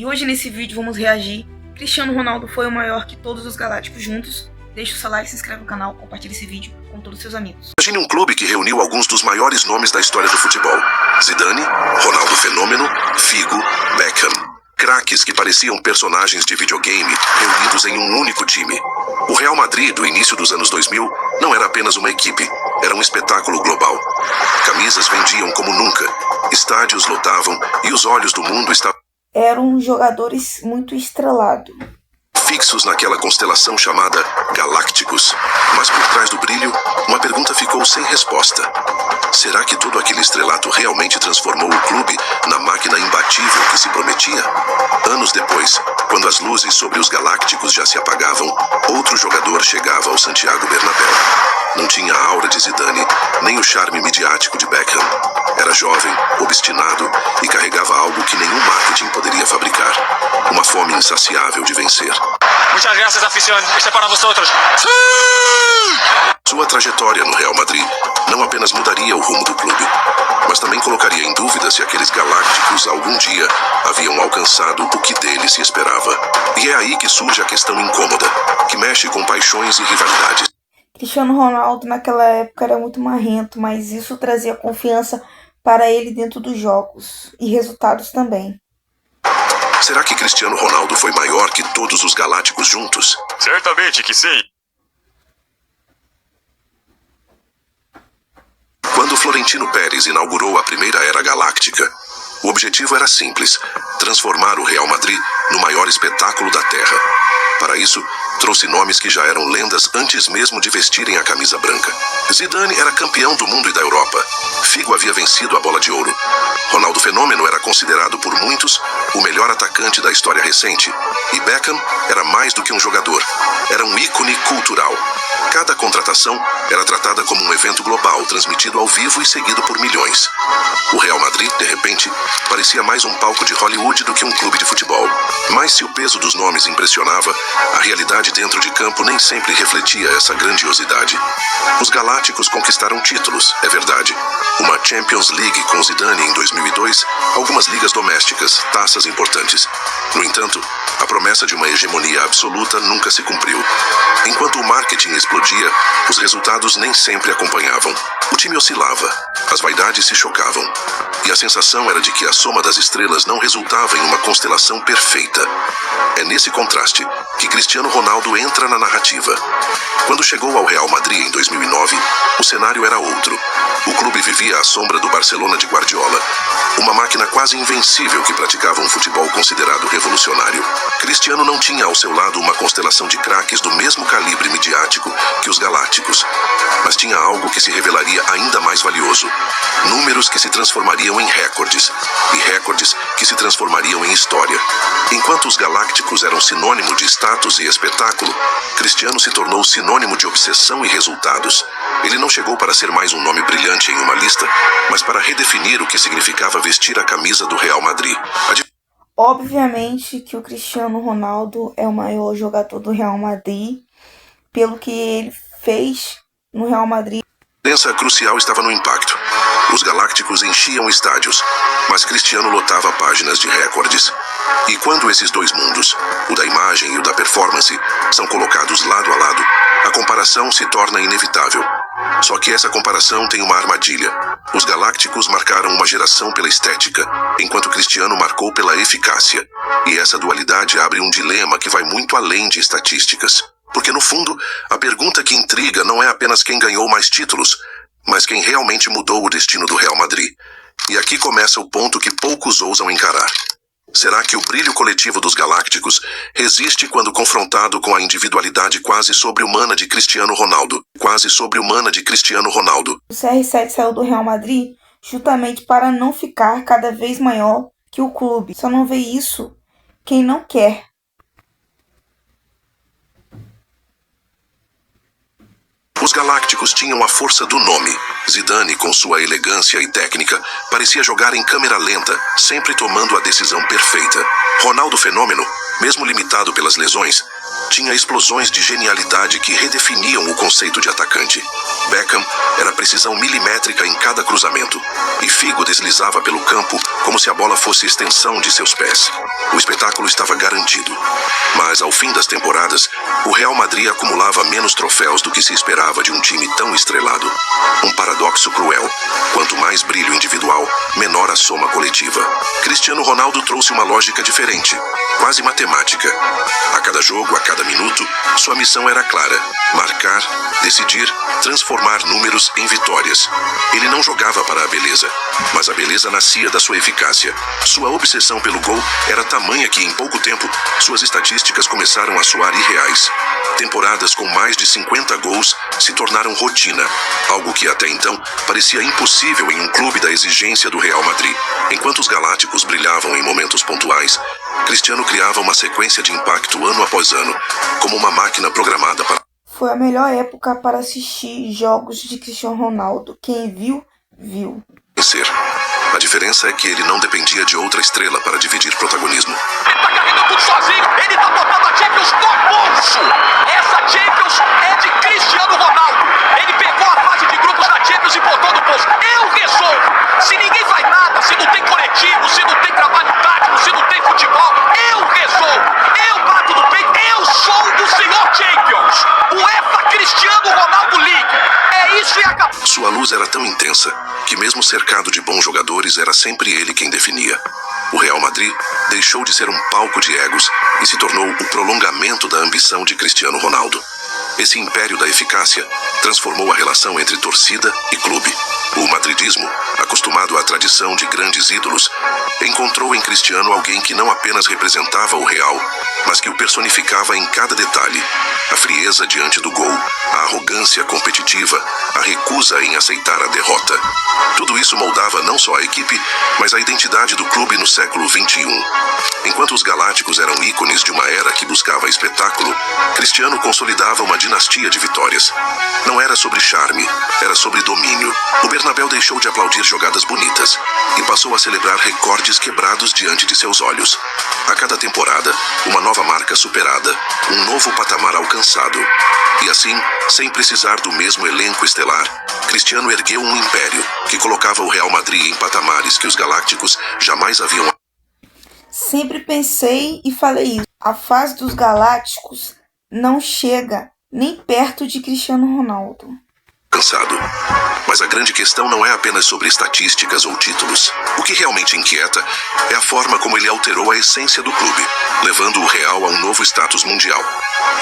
E hoje nesse vídeo vamos reagir. Cristiano Ronaldo foi o maior que todos os galácticos juntos. Deixa o seu like, se inscreve no canal, compartilhe esse vídeo com todos os seus amigos. Imagine um clube que reuniu alguns dos maiores nomes da história do futebol. Zidane, Ronaldo Fenômeno, Figo, Beckham. Craques que pareciam personagens de videogame reunidos em um único time. O Real Madrid, do início dos anos 2000, não era apenas uma equipe, era um espetáculo global. Camisas vendiam como nunca, estádios lotavam e os olhos do mundo estavam... Eram jogadores muito estrelados, fixos naquela constelação chamada Galácticos. Mas por trás do brilho, uma pergunta ficou sem resposta. Será que todo aquele estrelato realmente transformou o clube na máquina imbatível que se prometia? Anos depois, quando as luzes sobre os Galácticos já se apagavam, outro jogador chegava ao Santiago Bernabéu. Não tinha a aura de Zidane, nem o charme midiático de Beckham. Era jovem, obstinado e carregava algo que nenhum marketing poderia fabricar. Uma fome insaciável de vencer. Muchas gracias, afición. Este é para vosotros. Sua trajetória no Real Madrid não apenas mudaria o rumo do clube, mas também colocaria em dúvida se aqueles galácticos algum dia haviam alcançado o que dele se esperava. E é aí que surge a questão incômoda, que mexe com paixões e rivalidades. Cristiano Ronaldo naquela época era muito marrento, mas isso trazia confiança para ele dentro dos jogos e resultados também. Será que Cristiano Ronaldo foi maior que todos os galácticos juntos? Certamente que sim. Quando Florentino Pérez inaugurou a primeira era galáctica, o objetivo era simples: transformar o Real Madrid no maior espetáculo da Terra. Para isso, trouxe nomes que já eram lendas antes mesmo de vestirem a camisa branca. Zidane era campeão do mundo e da Europa. Figo havia vencido a Bola de Ouro. Ronaldo Fenômeno era considerado por muitos o melhor atacante da história recente. E Beckham era mais do que um jogador. Era um ícone cultural. Cada contratação era tratada como um evento global, transmitido ao vivo e seguido por milhões. O Real Madrid, de repente, parecia mais um palco de Hollywood do que um clube de futebol. Mas se o peso dos nomes impressionava, a realidade dentro de campo nem sempre refletia essa grandiosidade. Os Galácticos conquistaram títulos, é verdade. Uma Champions League com Zidane em 2002, algumas ligas domésticas, taças importantes. No entanto, a promessa de uma hegemonia absoluta nunca se cumpriu. Enquanto o marketing explodia, os resultados nem sempre acompanhavam. O time oscilava, as vaidades se chocavam. E a sensação era de que a soma das estrelas não resultava em uma constelação perfeita. É nesse contraste que Cristiano Ronaldo entra na narrativa. Quando chegou ao Real Madrid em 2009, o cenário era outro. O clube vivia à sombra do Barcelona de Guardiola, uma máquina quase invencível que praticava um futebol considerado revolucionário. Cristiano não tinha ao seu lado uma constelação de craques do mesmo calibre midiático que os Galácticos, mas tinha algo que se revelaria ainda mais valioso: números que se transformariam em recordes, e recordes que se transformariam em história. Enquanto os Galácticos eram sinônimo de status e espetáculo, Cristiano se tornou sinônimo de obsessão e resultados. Ele não chegou para ser mais um nome brilhante em uma lista, mas para redefinir o que significava vestir a camisa do Real Madrid. Obviamente que o Cristiano Ronaldo é o maior jogador do Real Madrid, pelo que ele fez no Real Madrid. A diferença crucial estava no impacto. Os Galácticos enchiam estádios, mas Cristiano lotava páginas de recordes. E quando esses dois mundos, o da imagem e o da performance, são colocados lado a lado, a comparação se torna inevitável. Só que essa comparação tem uma armadilha. Os Galácticos marcaram uma geração pela estética, enquanto Cristiano marcou pela eficácia. E essa dualidade abre um dilema que vai muito além de estatísticas. Porque, no fundo, a pergunta que intriga não é apenas quem ganhou mais títulos, mas quem realmente mudou o destino do Real Madrid. E aqui começa o ponto que poucos ousam encarar. Será que o brilho coletivo dos Galácticos resiste quando confrontado com a individualidade quase sobre-humana de Cristiano Ronaldo? Quase sobre-humana de Cristiano Ronaldo. O CR7 saiu do Real Madrid justamente para não ficar cada vez maior que o clube. Só não vê isso quem não quer. Os Galácticos tinham a força do nome. Zidane, com sua elegância e técnica, parecia jogar em câmera lenta, sempre tomando a decisão perfeita. Ronaldo Fenômeno, mesmo limitado pelas lesões, tinha explosões de genialidade que redefiniam o conceito de atacante. Beckham era precisão milimétrica em cada cruzamento, e Figo deslizava pelo campo como se a bola fosse extensão de seus pés. O espetáculo estava garantido. Mas, ao fim das temporadas, o Real Madrid acumulava menos troféus do que se esperava de um time tão estrelado. Um paradoxo cruel. Quanto mais brilho individual, menor a soma coletiva. Cristiano Ronaldo trouxe uma lógica diferente, quase matemática. A cada jogo, a cada minuto, sua missão era clara: marcar, decidir, transformar números em vitórias. Ele não jogava para a beleza, mas a beleza nascia da sua eficácia. Sua obsessão pelo gol era tamanha que, em pouco tempo, suas estatísticas começaram a soar irreais. Temporadas com mais de 50 gols se tornaram rotina, algo que até então parecia impossível em um clube da exigência do Real Madrid. Enquanto os galácticos brilhavam em momentos pontuais, Cristiano criava uma sequência de impacto ano após ano, como uma máquina programada para... Foi a melhor época para assistir jogos de Cristiano Ronaldo. Quem viu, viu. vencer. A diferença é que ele não dependia de outra estrela para dividir protagonismo. Ele tá carregando tudo sozinho, ele tá botando a Champions no bolso. Essa Champions é de Cristiano Ronaldo. Ele pegou a fase de grupos da Champions e botou no bolso. Eu resolvo. Se ninguém faz nada, se não tem coletivo, se não tem trabalho tático, se não tem futebol, eu resolvo. Eu bato no peito, eu sou o senhor Champions. UEFA Cristiano Ronaldo League. É isso e acabou. Sua luz era tão intensa que, mesmo cercado de bons jogadores, era sempre ele quem definia. O Real Madrid deixou de ser um palco de egos e se tornou o prolongamento da ambição de Cristiano Ronaldo. Esse império da eficácia transformou a relação entre torcida e clube. O madridismo, acostumado à tradição de grandes ídolos, encontrou em Cristiano alguém que não apenas representava o Real, mas que o personificava em cada detalhe. A frieza diante do gol, a arrogância competitiva, a recusa em aceitar a derrota. Tudo isso moldava não só a equipe, mas a identidade do clube no século XXI. Enquanto os galácticos eram ícones de uma era que buscava espetáculo, Cristiano consolidava uma dinastia de vitórias. Não era sobre charme, era sobre domínio. O Bernabéu deixou de aplaudir jogadas bonitas e passou a celebrar recordes quebrados diante de seus olhos. A cada temporada, uma nova marca superada, um novo patamar alcançado. E assim, sem precisar do mesmo elenco estelar, Cristiano ergueu um império que colocava o Real Madrid em patamares que os galácticos jamais haviam. Sempre pensei e falei isso. A fase dos galácticos não chega nem perto de Cristiano Ronaldo. Cansado. Mas a grande questão não é apenas sobre estatísticas ou títulos. O que realmente inquieta é a forma como ele alterou a essência do clube, levando o Real a um novo status mundial.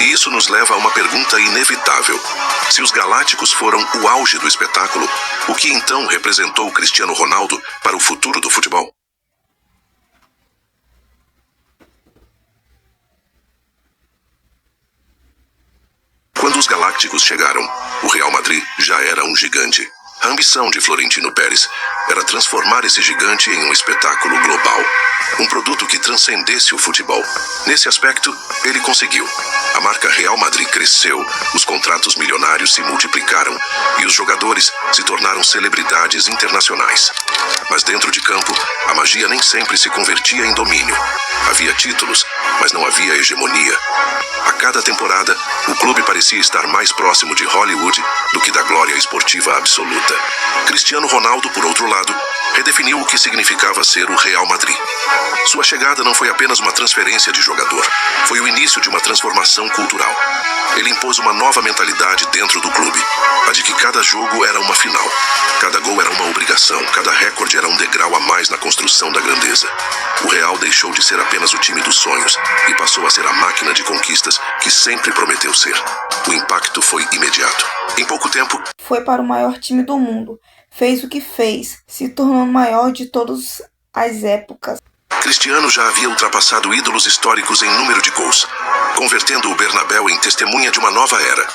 E isso nos leva a uma pergunta inevitável. Se os galácticos foram o auge do espetáculo, o que então representou o Cristiano Ronaldo para o futuro do futebol? Quando os galácticos chegaram, o Real Madrid já era um gigante. A ambição de Florentino Pérez era transformar esse gigante em um espetáculo global. Um produto que transcendesse o futebol. Nesse aspecto, ele conseguiu. A marca Real Madrid cresceu, os contratos milionários se multiplicaram e os jogadores se tornaram celebridades internacionais. Mas dentro de campo, a magia nem sempre se convertia em domínio. Havia títulos, mas não havia hegemonia. A cada temporada, o clube parecia estar mais próximo de Hollywood do que da glória esportiva absoluta. Cristiano Ronaldo, por outro lado, redefiniu o que significava ser o Real Madrid. Sua chegada não foi apenas uma transferência de jogador, foi o início de uma transformação cultural. Ele impôs uma nova mentalidade dentro do clube, a de que cada jogo era uma final, cada gol era uma obrigação, cada recorde era um degrau a mais na construção da grandeza. O Real deixou de ser apenas o time dos sonhos e passou a ser a máquina de conquistas que sempre prometeu ser. O impacto foi imediato. Em pouco tempo, Foi para o maior time do mundo. Fez o que fez, se tornou o maior de todas as épocas. Cristiano já havia ultrapassado ídolos históricos em número de gols, convertendo o Bernabéu em testemunha de uma nova era.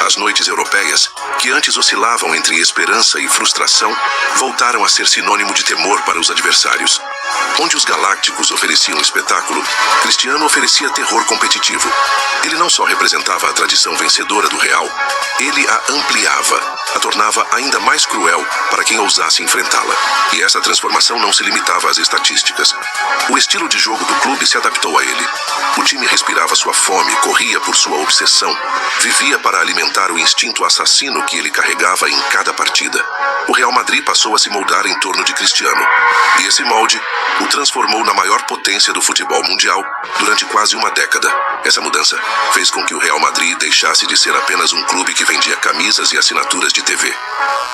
As noites europeias, que antes oscilavam entre esperança e frustração, voltaram a ser sinônimo de temor para os adversários. Onde os galácticos ofereciam espetáculo, Cristiano oferecia terror competitivo. Ele não só representava a tradição vencedora do Real, ele a ampliava, a tornava ainda mais cruel para quem ousasse enfrentá-la. E essa transformação não se limitava às estatísticas. O estilo de jogo do clube se adaptou a ele. O time respirava sua fome, corria por sua obsessão, vivia para alimentar o instinto assassino que ele carregava em cada partida. O Real Madrid passou a se moldar em torno de Cristiano, e esse molde o transformou na maior potência do futebol mundial durante quase uma década. Essa mudança fez com que o Real Madrid deixasse de ser apenas um clube que vendia camisas e assinaturas de TV,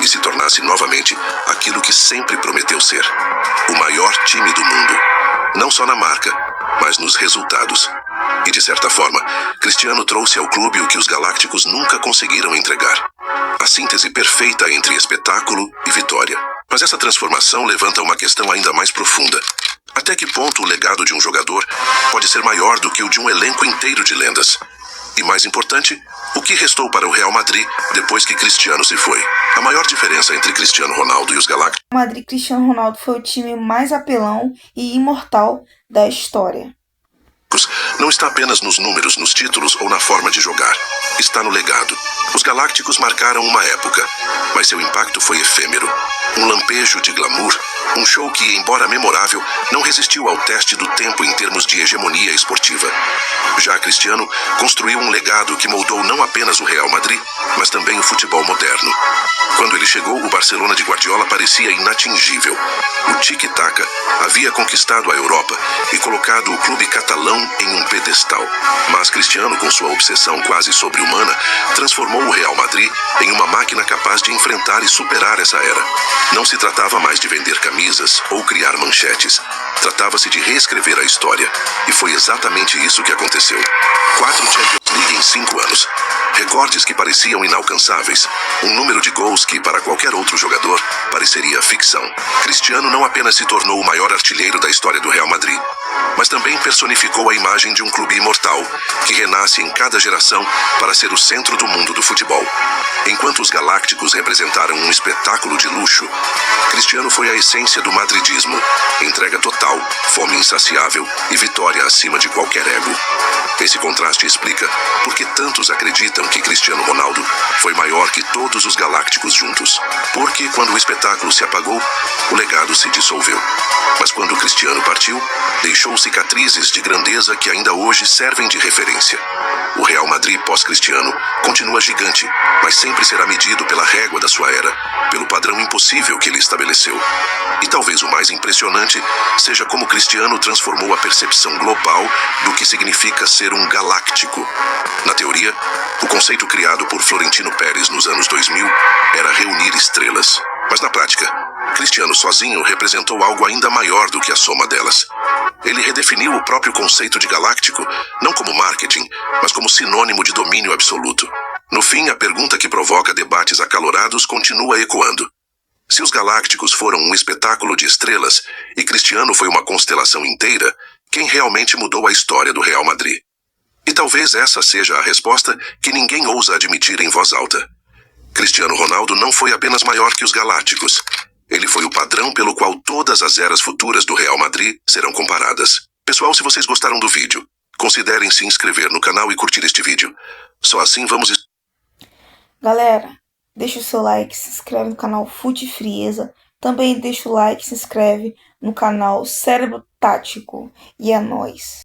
e se tornasse novamente aquilo que sempre prometeu ser: o maior time do mundo. Não só na marca, mas nos resultados. E de certa forma, Cristiano trouxe ao clube o que os Galácticos nunca conseguiram entregar: a síntese perfeita entre espetáculo e vitória. Mas essa transformação levanta uma questão ainda mais profunda. Até que ponto o legado de um jogador pode ser maior do que o de um elenco inteiro de lendas? E mais importante, o que restou para o Real Madrid depois que Cristiano se foi? A maior diferença entre Cristiano Ronaldo e os Galácticos O Madrid Cristiano Ronaldo foi o time mais apelão e imortal da história. não está apenas nos números, nos títulos ou na forma de jogar. Está no legado. Os Galácticos marcaram uma época, mas seu impacto foi efêmero. Um lampejo de glamour, um show que, embora memorável, não resistiu ao teste do tempo em termos de hegemonia esportiva. Já Cristiano construiu um legado que moldou não apenas o Real Madrid, mas também o futebol moderno. Quando ele chegou, o Barcelona de Guardiola parecia inatingível. O tic-tac havia conquistado a Europa e colocado o clube catalão em um pedestal. Mas Cristiano, com sua obsessão quase sobre-humana, transformou o Real Madrid em uma máquina capaz de enfrentar e superar essa era. Não se tratava mais de vender camisas ou criar manchetes. Tratava-se de reescrever a história. E foi exatamente isso que aconteceu. 4 Champions League em 5 anos. Recordes que pareciam inalcançáveis. Um número de gols que, para qualquer outro jogador, pareceria ficção. Cristiano não apenas se tornou o maior artilheiro da história do Real Madrid, mas também personificou a imagem de um clube imortal, que renasce em cada geração para ser o centro do mundo do futebol. Enquanto os Galácticos representaram um espetáculo de luxo, Cristiano foi a essência do madridismo: entrega total, fome insaciável e vitória acima de qualquer ego. Esse contraste explica por que tantos acreditam que Cristiano Ronaldo foi maior que todos os Galácticos juntos. Porque quando o espetáculo se apagou, o legado se dissolveu. Mas quando Cristiano partiu, deixou cicatrizes de grandeza que ainda hoje servem de referência. O Real Madrid pós-Cristiano continua gigante, mas sempre será medido pela régua da sua era, pelo padrão impossível que ele estabeleceu. E talvez o mais impressionante seja como Cristiano transformou a percepção global do que significa ser um galáctico. Na teoria, o conceito criado por Florentino Pérez nos anos 2000 era reunir estrelas. Mas na prática, Cristiano sozinho representou algo ainda maior do que a soma delas. Ele redefiniu o próprio conceito de galáctico, não como marketing, mas como sinônimo de domínio absoluto. No fim, a pergunta que provoca debates acalorados continua ecoando. Se os Galácticos foram um espetáculo de estrelas e Cristiano foi uma constelação inteira, quem realmente mudou a história do Real Madrid? E talvez essa seja a resposta que ninguém ousa admitir em voz alta. Cristiano Ronaldo não foi apenas maior que os Galácticos. Ele foi o padrão pelo qual todas as eras futuras do Real Madrid serão comparadas. Pessoal, se vocês gostaram do vídeo, considerem se inscrever no canal e curtir este vídeo. Só assim vamos... Galera, deixa o seu like, se inscreve no canal Fute Frieza. Também deixa o like, se inscreve no canal Cérebro Tático. E é nóis.